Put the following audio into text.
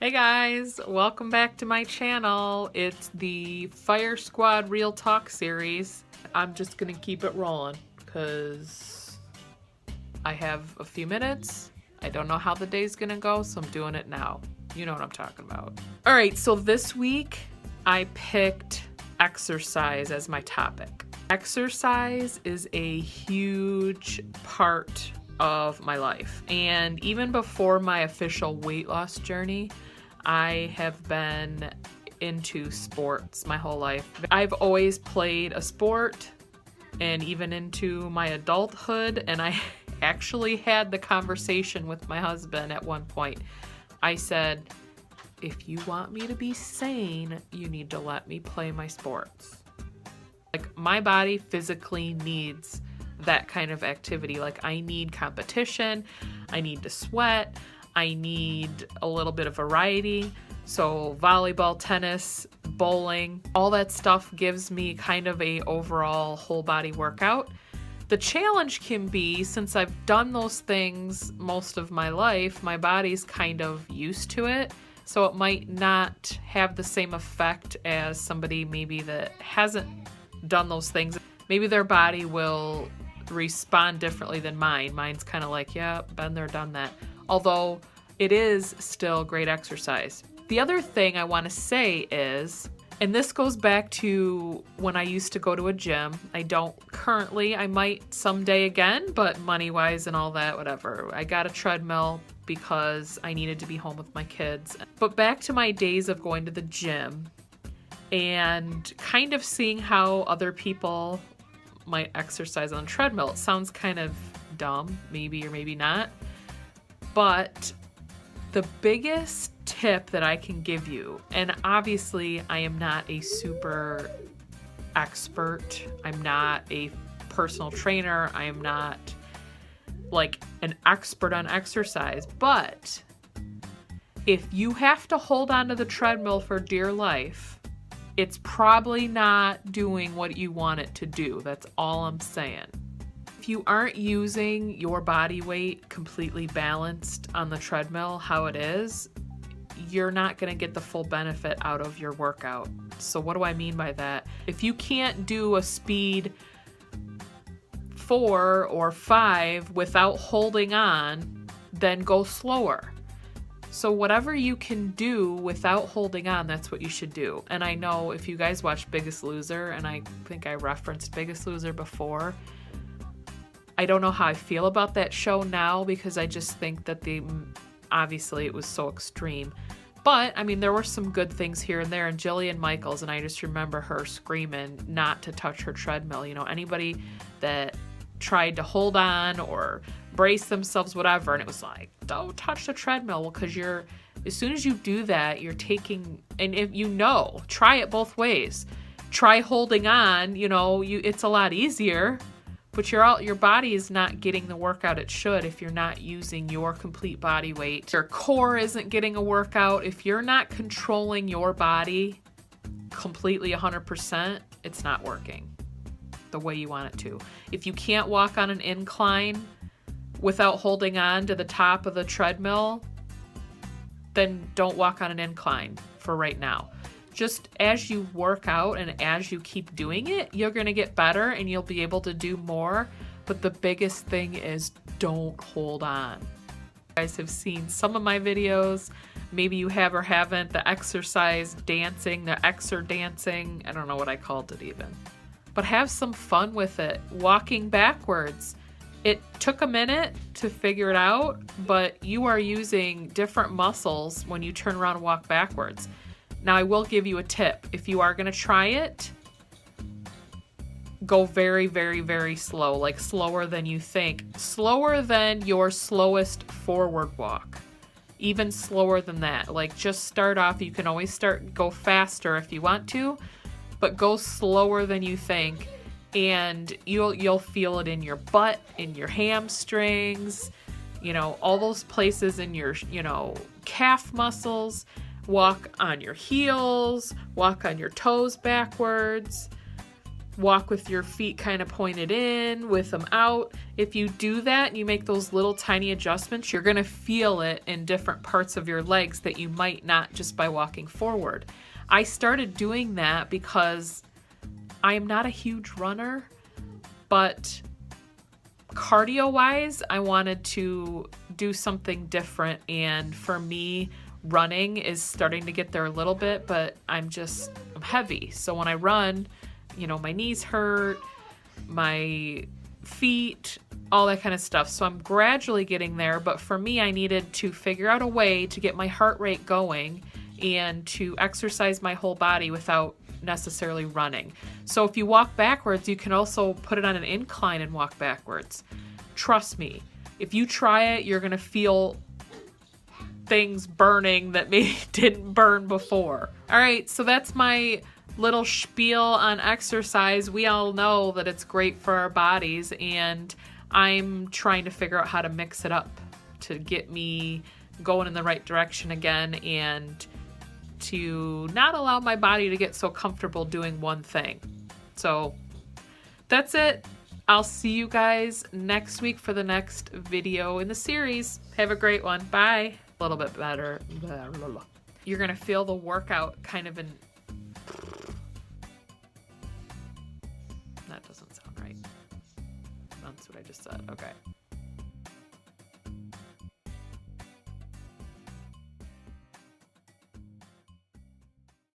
Hey guys, welcome back to my channel. It's the Fire Squad Real Talk series. I'm just gonna keep it rolling because I have a few minutes. I don't know how the day's gonna go, so I'm doing it now. You know what I'm talking about. All right, so this week I picked exercise as my topic. Exercise is a huge part of my life, and even before my official weight loss journey, I have been into sports my whole life. I've always played a sport, and even into my adulthood, and I actually had the conversation with my husband at one point. I said, if you want me to be sane, you need to let me play my sports. Like, my body physically needs that kind of activity. Like, I need competition, I need to sweat, I need a little bit of variety. So volleyball, tennis, bowling, all that stuff gives me kind of a overall whole body workout. The challenge can be, since I've done those things most of my life, my body's kind of used to it. So it might not have the same effect as somebody maybe that hasn't done those things. Maybe their body will respond differently than mine. Mine's kind of like, yeah, been there, done that. Although it is still great exercise. The other thing I want to say is, and this goes back to when I used to go to a gym. I don't currently, I might someday again, but money-wise and all that, whatever. I got a treadmill because I needed to be home with my kids. But back to my days of going to the gym and kind of seeing how other people might exercise on a treadmill. It sounds kind of dumb, maybe or maybe not, but the biggest tip that I can give you, and obviously I am not a super expert, I'm not a personal trainer, I am not like an expert on exercise, but if you have to hold onto the treadmill for dear life, it's probably not doing what you want it to do. That's all I'm saying. If you aren't using your body weight completely balanced on the treadmill how it is, you're not going to get the full benefit out of your workout. So what do I mean by that? If you can't do a speed 4 or 5 without holding on, then go slower. So whatever you can do without holding on, that's what you should do. And I know if you guys watch Biggest Loser, and I think I referenced Biggest Loser before, I don't know how I feel about that show now, because I just think that obviously it was so extreme. But, I mean, there were some good things here and there, and Jillian Michaels, and I just remember her screaming not to touch her treadmill. You know, anybody that tried to hold on or brace themselves, whatever, and it was like, don't touch the treadmill. Well, because as soon as you do that, you're taking, and if you know, try it both ways. Try holding on, you know, it's a lot easier, but your body is not getting the workout it should if you're not using your complete body weight. Your core isn't getting a workout. If you're not controlling your body completely 100%, it's not working the way you want it to. If you can't walk on an incline without holding on to the top of the treadmill, then don't walk on an incline for right now. Just as you work out and as you keep doing it, you're going to get better and you'll be able to do more. But the biggest thing is, don't hold on. You guys have seen some of my videos. Maybe you have or haven't. The exercise dancing, the exer dancing. I don't know what I called it even. But have some fun with it. Walking backwards. It took a minute to figure it out, but you are using different muscles when you turn around and walk backwards. Now, I will give you a tip. If you are going to try it, go very, very, very slow, like slower than you think. Slower than your slowest forward walk. Even slower than that. Like, just start off. You can always go faster if you want to, but go slower than you think. And you'll feel it in your butt, in your hamstrings, you know, all those places in your, you know, calf muscles. Walk on your heels, walk on your toes backwards. walk with your feet kind of pointed in, with them out. If you do that and you make those little tiny adjustments, you're gonna feel it in different parts of your legs that you might not just by walking forward. I started doing that because I am not a huge runner, but cardio-wise, I wanted to do something different, and for me, running is starting to get there a little bit, but I'm heavy. So when I run, you know, my knees hurt, my feet, all that kind of stuff. So I'm gradually getting there, but for me, I needed to figure out a way to get my heart rate going and to exercise my whole body without necessarily running. So if you walk backwards, you can also put it on an incline and walk backwards. Trust me, if you try it, you're gonna feel things burning that maybe didn't burn before. All right, so that's my little spiel on exercise. We all know that it's great for our bodies, and I'm trying to figure out how to mix it up to get me going in the right direction again, and to not allow my body to get so comfortable doing one thing. So that's it. I'll see you guys next week for the next video in the series. Have a great one. Bye. A little bit better. You're gonna feel the workout kind of in... That doesn't sound right. That's what I just said. Okay.